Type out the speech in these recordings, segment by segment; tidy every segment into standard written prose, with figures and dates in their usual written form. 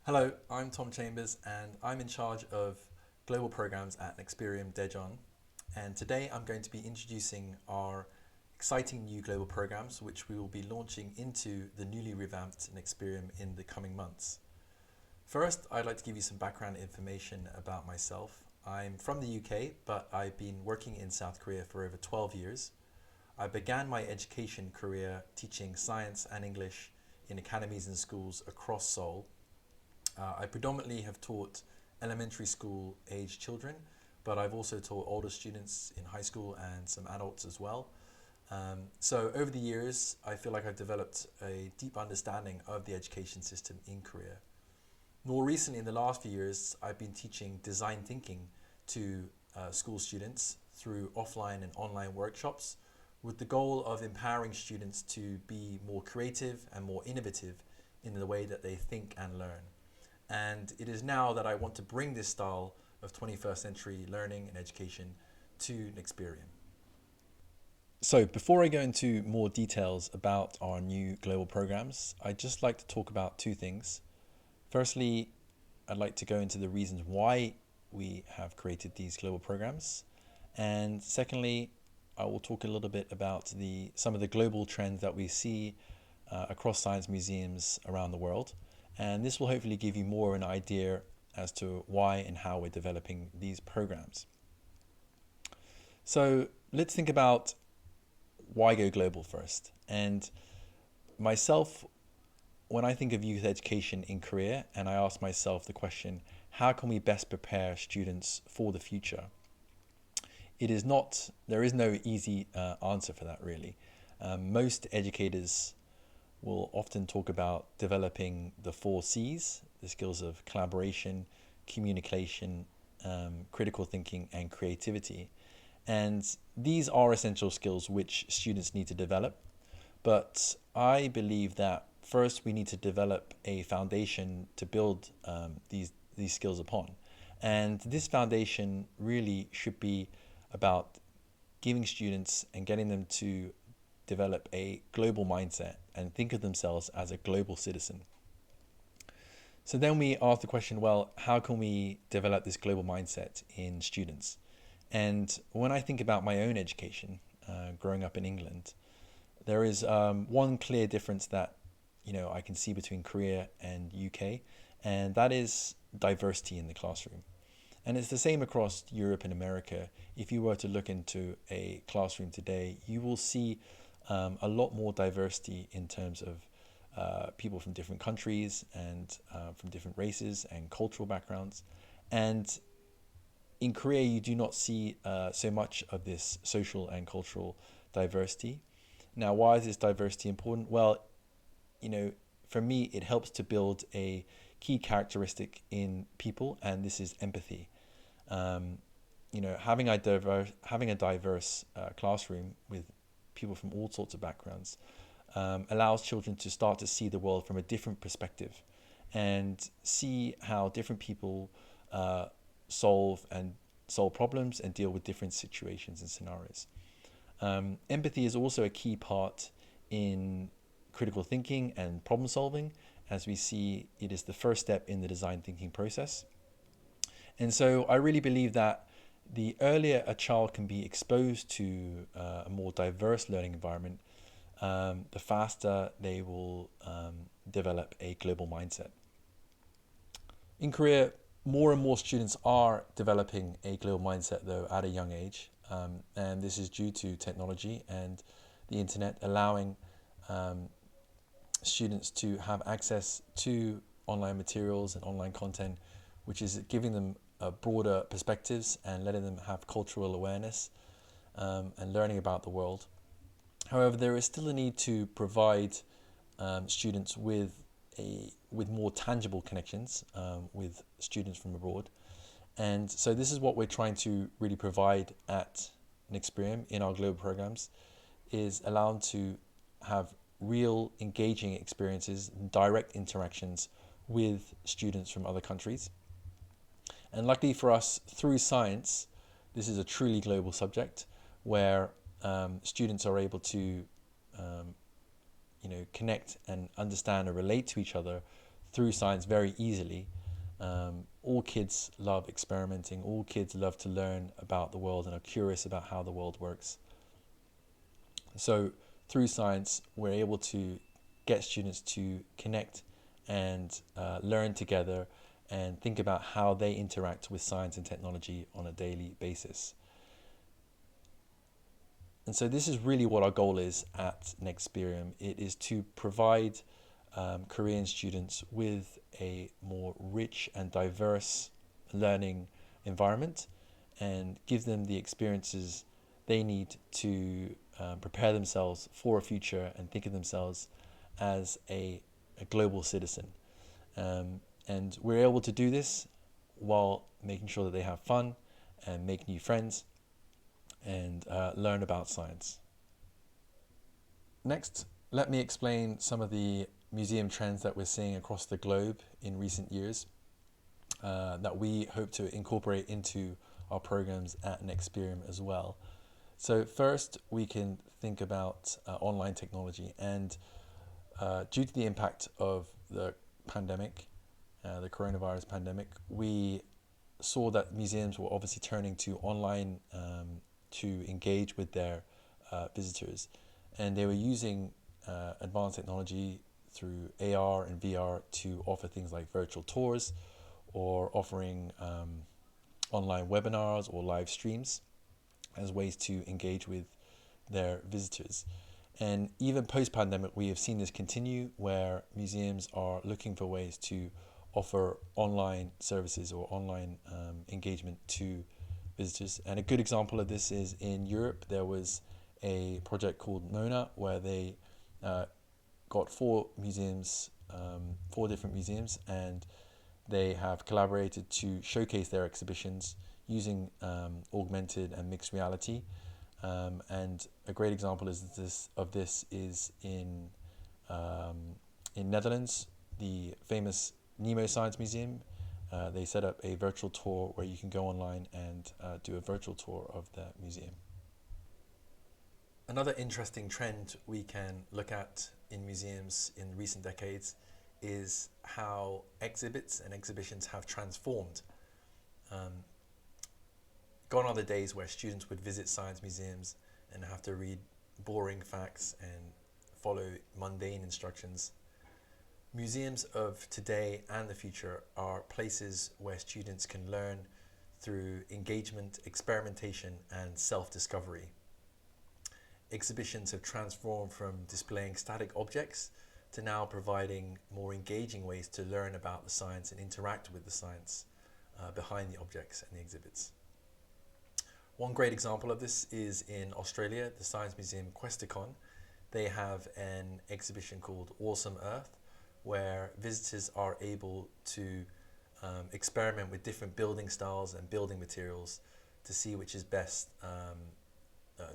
Hello, I'm Tom Chambers and I'm in charge of global programs at Nexperium Dejon. And today I'm going to be introducing our exciting new global programs which we will be launching into the newly revamped Nexperium in the coming months. First, I'd like to give you some background information about myself. I'm from the UK, but I've been working in South Korea for over 12 years. I began my education career teaching science and English in academies and schools across Seoul. I predominantly have taught elementary school age children, but I've also taught older students in high school and some adults as well. So over the years, I feel like I've developed a deep understanding of the education system in Korea. More recently, in the last few years, I've been teaching design thinking to school students through offline and online workshops with the goal of empowering students to be more creative and more innovative in the way that they think and learn. And it is now that I want to bring this style of 21st century learning and education to Nexperium. So before I go into more details about our new global programs, I'd just like to talk about two things. Firstly, I'd like to go into the reasons why we have created these global programs. And secondly, I will talk a little bit about some of the global trends that we see across science museums around the world. And this will hopefully give you more of an idea as to why and how we're developing these programs. So let's think about why go global first. And myself, when I think of youth education in Korea, and I ask myself the question, how can we best prepare students for the future? There is no easy answer for that really. Most educators will often talk about developing the 4 C's, the skills of collaboration, communication, critical thinking, and creativity. And these are essential skills which students need to develop. But I believe that first we need to develop a foundation to build these skills upon. And this foundation really should be about giving students and getting them to develop a global mindset and think of themselves as a global citizen. So then we ask the question, well, how can we develop this global mindset in students? And when I think about my own education, growing up in England, there is one clear difference that I can see between Korea and UK, and that is diversity in the classroom. And it's the same across Europe and America. If you were to look into a classroom today, you will see a lot more diversity in terms of people from different countries and from different races and cultural backgrounds. And in Korea, you do not see so much of this social and cultural diversity. Now, why is this diversity important? Well, for me, it helps to build a key characteristic in people, and this is empathy. Having a diverse classroom with people from all sorts of backgrounds allows children to start to see the world from a different perspective and see how different people solve problems and deal with different situations and scenarios. Empathy is also a key part in critical thinking and problem solving, as we see it is the first step in the design thinking process. And so I really believe that the earlier a child can be exposed to a more diverse learning environment, the faster they will develop a global mindset. In Korea, more and more students are developing a global mindset, though, at a young age. And this is due to technology and the internet allowing students to have access to online materials and online content, which is giving them broader perspectives and letting them have cultural awareness and learning about the world. However, there is still a need to provide students with more tangible connections with students from abroad. And so this is what we're trying to really provide at Nexperium in our global programs, is allow them to have real engaging experiences, direct interactions with students from other countries. And luckily for us, through science, this is a truly global subject where students are able to connect and understand and relate to each other through science very easily. All kids love experimenting. All kids love to learn about the world and are curious about how the world works. So through science, we're able to get students to connect and learn together and think about how they interact with science and technology on a daily basis. And so this is really what our goal is at Nexperium. It is to provide Korean students with a more rich and diverse learning environment and give them the experiences they need to prepare themselves for a future and think of themselves as a global citizen. And we're able to do this while making sure that they have fun and make new friends and learn about science. Next, let me explain some of the museum trends that we're seeing across the globe in recent years that we hope to incorporate into our programs at Nexperium as well. So first, we can think about online technology, and due to the impact of the pandemic, the coronavirus pandemic, we saw that museums were obviously turning to online to engage with their visitors, and they were using advanced technology through AR and VR to offer things like virtual tours or offering online webinars or live streams as ways to engage with their visitors. And even post-pandemic, we have seen this continue where museums are looking for ways to offer online services or online engagement to visitors. And a good example of this is in Europe. There was a project called Mona where they got four different museums, and they have collaborated to showcase their exhibitions using augmented and mixed reality. And a great example of this is in Netherlands, the famous Nemo Science Museum. They set up a virtual tour where you can go online and do a virtual tour of the museum. Another interesting trend we can look at in museums in recent decades is how exhibits and exhibitions have transformed. Gone are the days where students would visit science museums and have to read boring facts and follow mundane instructions. Museums of today and the future are places where students can learn through engagement, experimentation, and self-discovery. Exhibitions have transformed from displaying static objects to now providing more engaging ways to learn about the science and interact with the science behind the objects and the exhibits. One great example of this is in Australia, the Science Museum Questacon. They have an exhibition called Awesome Earth, where visitors are able to experiment with different building styles and building materials to see which is best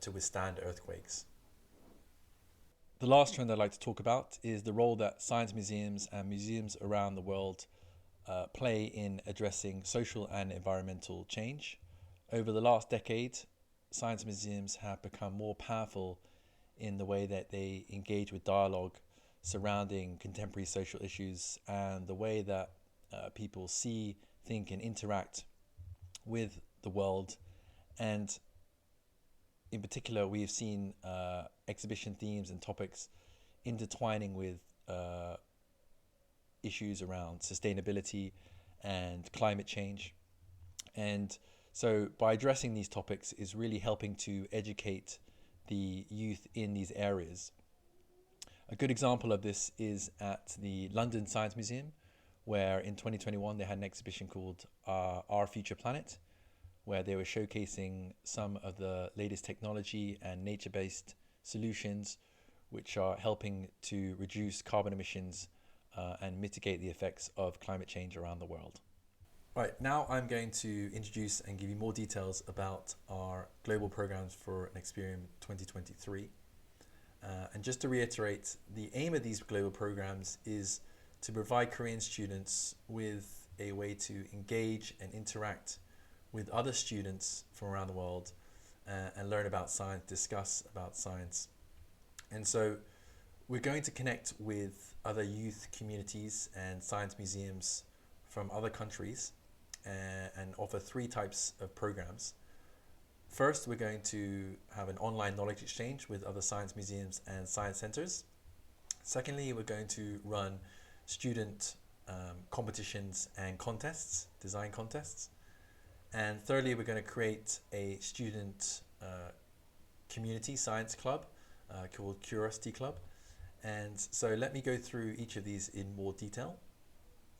to withstand earthquakes. The last trend I'd like to talk about is the role that science museums and museums around the world play in addressing social and environmental change. Over the last decade, science museums have become more powerful in the way that they engage with dialogue surrounding contemporary social issues and the way that people see, think, and interact with the world. And in particular, we have seen exhibition themes and topics intertwining with issues around sustainability and climate change. And so by addressing these topics is really helping to educate the youth in these areas. A good example of this is at the London Science Museum, where in 2021 they had an exhibition called Our Future Planet, where they were showcasing some of the latest technology and nature-based solutions which are helping to reduce carbon emissions and mitigate the effects of climate change around the world. Right, now I'm going to introduce and give you more details about our global programs for Nexperium 2023. And just to reiterate, the aim of these global programs is to provide Korean students with a way to engage and interact with other students from around the world and learn about science, discuss about science. And so We're going to connect with other youth communities and science museums from other countries and offer three types of programs. First, we're going to have an online knowledge exchange with other science museums and science centers. Secondly, we're going to run student competitions and contests, design contests. And thirdly, we're going to create a student community science club called Curiosity Club. And so let me go through each of these in more detail.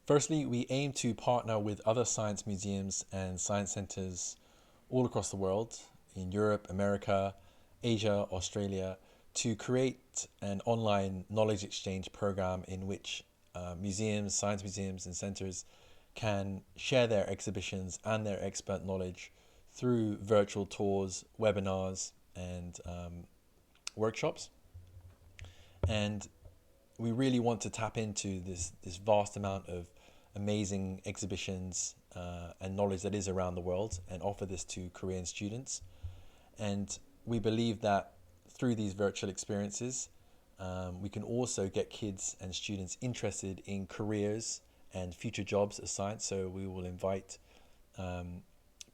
Firstly, we aim to partner with other science museums and science centers all across the world, in Europe, America, Asia, Australia, to create an online knowledge exchange program in which museums, science museums and centers can share their exhibitions and their expert knowledge through virtual tours, webinars and workshops. And we really want to tap into this vast amount of amazing exhibitions and knowledge that is around the world and offer this to Korean students. And we believe that through these virtual experiences, we can also get kids and students interested in careers and future jobs as science. So we will invite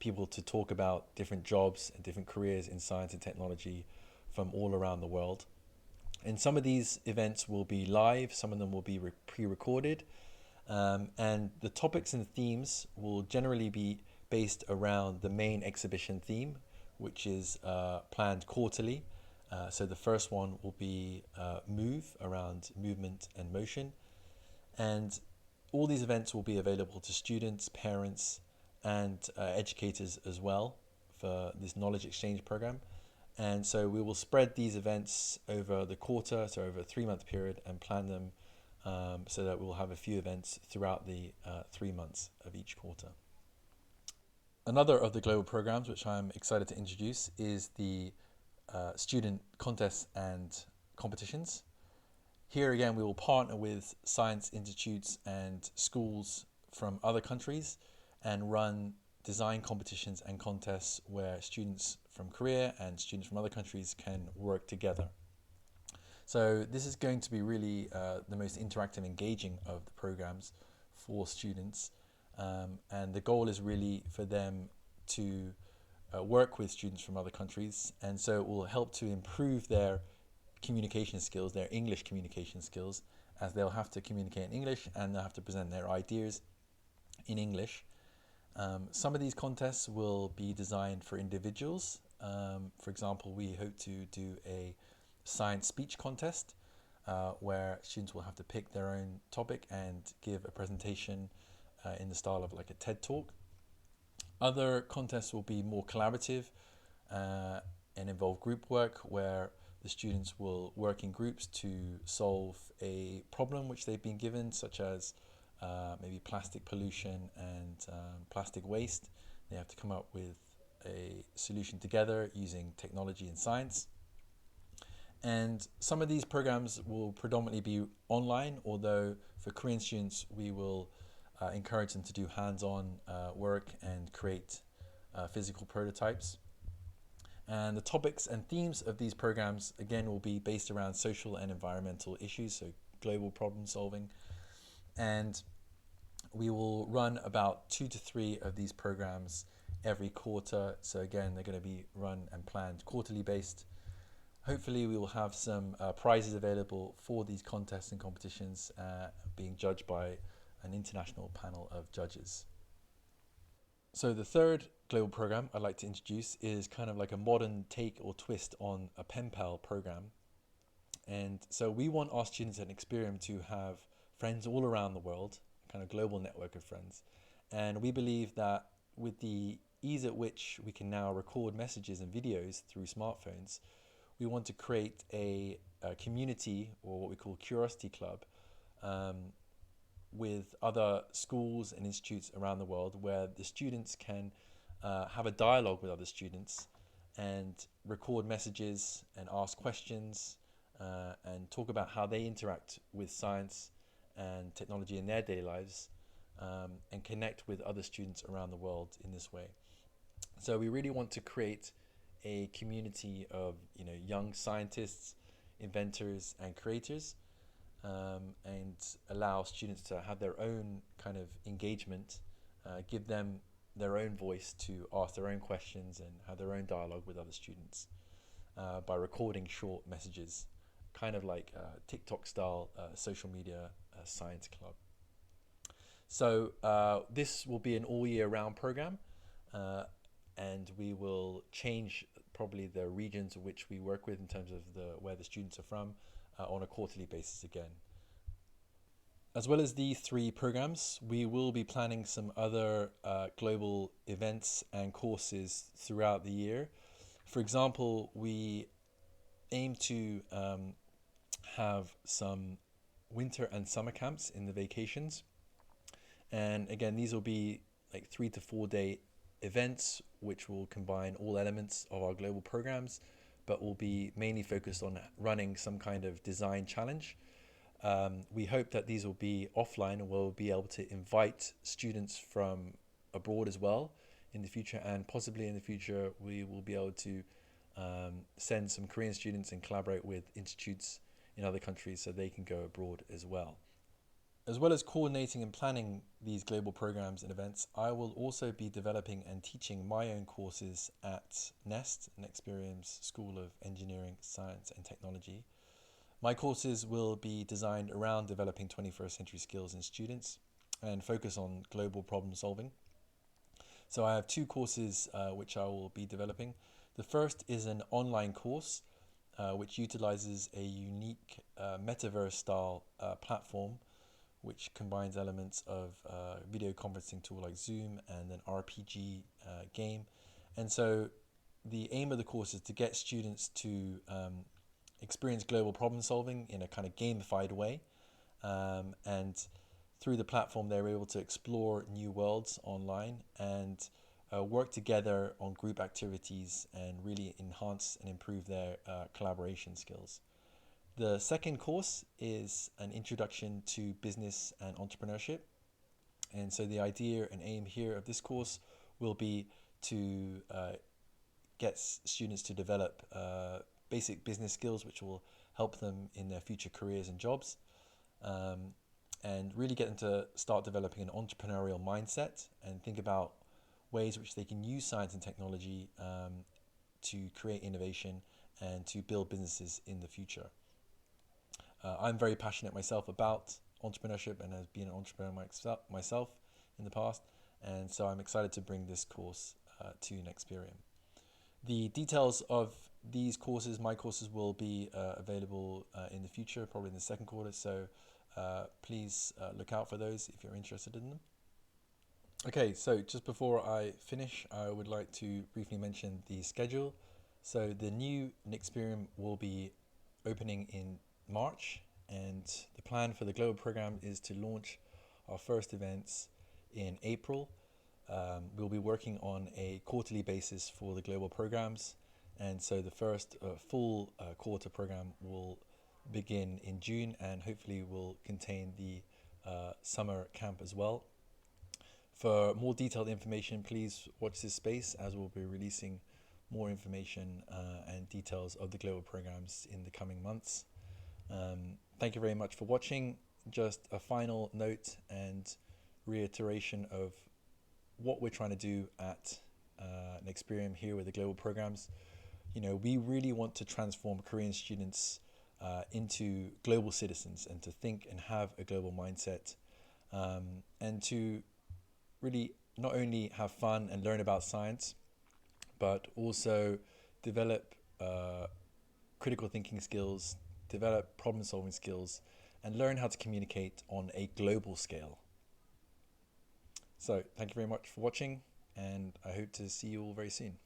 people to talk about different jobs and different careers in science and technology from all around the world. And some of these events will be live, some of them will be pre-recorded, and the topics and themes will generally be based around the main exhibition theme, which is planned quarterly. So the first one will be Move, around movement and motion. And all these events will be available to students, parents, and educators as well for this knowledge exchange program. And so we will spread these events over the quarter, so over a 3-month period, and plan them so that we'll have a few events throughout the 3 months of each quarter. Another of the global programs which I'm excited to introduce is the student contests and competitions. Here again, we will partner with science institutes and schools from other countries and run design competitions and contests where students from Korea and students from other countries can work together. So this is going to be really the most interactive and engaging of the programs for students. And the goal is really for them to work with students from other countries. And so it will help to improve their communication skills, their English communication skills, as they'll have to communicate in English and they'll have to present their ideas in English. Some of these contests will be designed for individuals. For example, we hope to do a science speech contest where students will have to pick their own topic and give a presentation in the style of like a TED Talk. Other contests will be more collaborative and involve group work where the students will work in groups to solve a problem which they've been given, such as maybe plastic pollution and plastic waste. They have to come up with a solution together using technology and science. And some of these programs will predominantly be online, although for Korean students we will encourage them to do hands-on work and create physical prototypes. And the topics and themes of these programs again will be based around social and environmental issues, so global problem solving. And we will run about 2 to 3 of these programs every quarter. So again, they're going to be run and planned quarterly based. Hopefully we will have some prizes available for these contests and competitions being judged by an international panel of judges. So the third global program I'd like to introduce is kind of like a modern take or twist on a pen pal program. And so we want our students at Nexperium to have friends all around the world, kind of global network of friends. And we believe that with the ease at which we can now record messages and videos through smartphones, we want to create a community, or what we call Curiosity Club, with other schools and institutes around the world where the students can have a dialogue with other students and record messages and ask questions and talk about how they interact with science and technology in their daily lives, and connect with other students around the world in this way. So we really want to create a community of young scientists, inventors and creators, and allow students to have their own kind of engagement, give them their own voice to ask their own questions and have their own dialogue with other students by recording short messages, kind of like TikTok style social media science club. So this will be an all year round program, and we will change probably the regions of which we work with in terms of where the students are from on a quarterly basis again. As well as these 3 programs, we will be planning some other global events and courses throughout the year. For example, we aim to have some winter and summer camps in the vacations. And again, these will be like 3 to 4 day events, which will combine all elements of our global programs, but will be mainly focused on running some kind of design challenge. We hope that these will be offline and we'll be able to invite students from abroad as well in the future, and possibly in the future we will be able to send some Korean students and collaborate with institutes in other countries so they can go abroad as well. As well as coordinating and planning these global programs and events, I will also be developing and teaching my own courses at Nexperium's School of Engineering, Science and Technology. My courses will be designed around developing 21st century skills in students and focus on global problem solving. So I have 2 courses which I will be developing. The first is an online course which utilizes a unique metaverse style platform which combines elements of video conferencing tool like Zoom and an RPG game. And so the aim of the course is to get students to experience global problem solving in a kind of gamified way. And through the platform, they're able to explore new worlds online and work together on group activities and really enhance and improve their collaboration skills. The second course is an introduction to business and entrepreneurship. And so the idea and aim here of this course will be to get students to develop basic business skills which will help them in their future careers and jobs, and really get them to start developing an entrepreneurial mindset and think about ways which they can use science and technology to create innovation and to build businesses in the future. I'm very passionate myself about entrepreneurship and have been an entrepreneur myself in the past, and so I'm excited to bring this course to Nexperium. The details of these courses, my courses, will be available in the future, probably in the second quarter, so please look out for those if you're interested in them. Okay, so just before I finish, I would like to briefly mention the schedule. So the new Nexperium will be opening in March, and the plan for the global program is to launch our first events in April. We'll be working on a quarterly basis for the global programs, and so the first full quarter program will begin in June and hopefully will contain the summer camp as well. For more detailed information, please watch this space as we'll be releasing more information and details of the global programs in the coming months. Thank you very much for watching. Just a final note and reiteration of what we're trying to do at Nexperium here with the global programs. You know, we really want to transform Korean students into global citizens and to think and have a global mindset, and to really not only have fun and learn about science, but also develop critical thinking skills, develop problem solving skills, and learn how to communicate on a global scale. So thank you very much for watching, and I hope to see you all very soon.